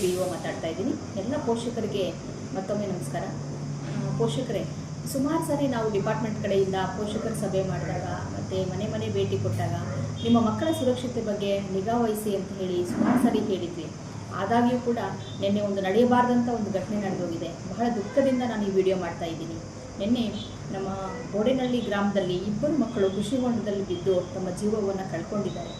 PO ಮಾತಾಡ್ತಾ ಇದ್ದೀನಿ. ಎಲ್ಲ ಪೋಷಕರಿಗೆ ಮತ್ತೊಮ್ಮೆ ನಮಸ್ಕಾರ. ಪೋಷಕರೇ, ಸುಮಾರು ಸಾರಿ ನಾವು ಡಿಪಾರ್ಟ್ಮೆಂಟ್ ಕಡೆಯಿಂದ ಪೋಷಕರ ಸಭೆ ಮಾಡಿದಾಗ ಮತ್ತು ಮನೆ ಭೇಟಿ ಕೊಟ್ಟಾಗ ನಿಮ್ಮ ಮಕ್ಕಳ ಸುರಕ್ಷತೆ ಬಗ್ಗೆ ನಿಗಾ ವಹಿಸಿ ಅಂತ ಹೇಳಿ ಸುಮಾರು ಸಾರಿ ಹೇಳಿದ್ವಿ. ಆದಾಗ್ಯೂ ಕೂಡ ನಿನ್ನೆ ಒಂದು ನಡೆಯಬಾರ್ದಂಥ ಒಂದು ಘಟನೆ ನಡೆದೋಗಿದೆ. ಬಹಳ ದುಃಖದಿಂದ ನಾನು ಈ ವಿಡಿಯೋ ಮಾಡ್ತಾ ಇದ್ದೀನಿ. ನಿನ್ನೆ ನಮ್ಮ ಬೋಡೆನಹಳ್ಳಿ ಗ್ರಾಮದಲ್ಲಿ 2 ಮಕ್ಕಳು ಕೃಷಿ ಹೊಂಡದಲ್ಲಿ ಬಿದ್ದು ತಮ್ಮ ಜೀವವನ್ನು ಕಳ್ಕೊಂಡಿದ್ದಾರೆ.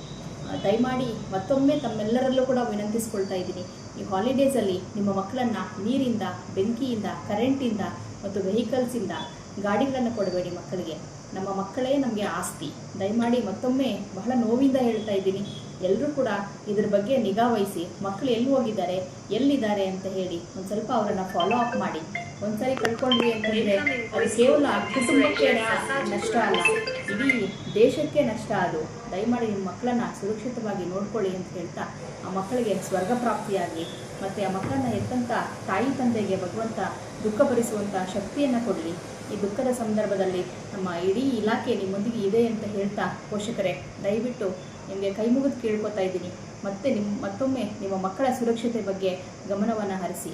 ದಯಮಾಡಿ ಮತ್ತೊಮ್ಮೆ ತಮ್ಮೆಲ್ಲರಲ್ಲೂ ಕೂಡ ವಿನಂತಿಸ್ಕೊಳ್ತಾ ಇದ್ದೀನಿ, ಈ ಹಾಲಿಡೇಸಲ್ಲಿ ನಿಮ್ಮ ಮಕ್ಕಳನ್ನು ನೀರಿಂದ, ಬೆಂಕಿಯಿಂದ, ಕರೆಂಟಿಂದ ಮತ್ತು ವೆಹಿಕಲ್ಸಿಂದ ಗಾಡಿಗಳನ್ನು ಕೊಡಬೇಡಿ. ಮಕ್ಕಳಿಗೆ ನಮ್ಮ ಮಕ್ಕಳೇ ನಮಗೆ ಆಸ್ತಿ. ದಯಮಾಡಿ ಮತ್ತೊಮ್ಮೆ ಬಹಳ ನೋವಿಂದ ಹೇಳ್ತಾ ಇದ್ದೀನಿ, ಎಲ್ಲರೂ ಕೂಡ ಇದ್ರ ಬಗ್ಗೆ ನಿಗಾ ವಹಿಸಿ ಮಕ್ಕಳು ಎಲ್ಲಿ ಹೋಗಿದ್ದಾರೆ, ಎಲ್ಲಿದ್ದಾರೆ ಅಂತ ಹೇಳಿ ಒಂದು ಸ್ವಲ್ಪ ಅವರನ್ನು ಫಾಲೋ ಅಪ್ ಮಾಡಿ. ಒಂದ್ಸರಿ ಕಳ್ಕೊಂಡ್ವಿ ಅಂತಂದರೆ ಅದು ಕೇವಲ ಕುಟುಂಬಕ್ಕೆ ನಷ್ಟ ಅಲ್ಲ, ಇಡೀ ದೇಶಕ್ಕೆ ನಷ್ಟ. ಅದು ದಯಮಾಡಿ ನಿಮ್ಮ ಮಕ್ಕಳನ್ನು ಸುರಕ್ಷಿತವಾಗಿ ನೋಡ್ಕೊಳ್ಳಿ ಅಂತ ಹೇಳ್ತಾ, ಆ ಮಕ್ಕಳಿಗೆ ಸ್ವರ್ಗ ಪ್ರಾಪ್ತಿಯಾಗಲಿ ಮತ್ತು ಆ ಮಕ್ಕಳನ್ನು ಹೆತ್ತಂಥ ತಾಯಿ ತಂದೆಗೆ ಭಗವಂತ ದುಃಖ ಭರಿಸುವಂಥ ಶಕ್ತಿಯನ್ನು ಕೊಡಲಿ. ಈ ದುಃಖದ ಸಂದರ್ಭದಲ್ಲಿ ನಮ್ಮ ಇಡೀ ಇಲಾಖೆ ನಿಮ್ಮೊಂದಿಗೆ ಇದೆ ಅಂತ ಹೇಳ್ತಾ, ಪೋಷಕರೇ ದಯವಿಟ್ಟು ನಿಮಗೆ ಕೈ ಮುಗಿದು ಕೇಳ್ಕೊತಾ ಇದ್ದೀನಿ, ಮತ್ತೊಮ್ಮೆ ನಿಮ್ಮ ಮಕ್ಕಳ ಸುರಕ್ಷತೆ ಬಗ್ಗೆ ಗಮನವನ್ನು ಹರಿಸಿ.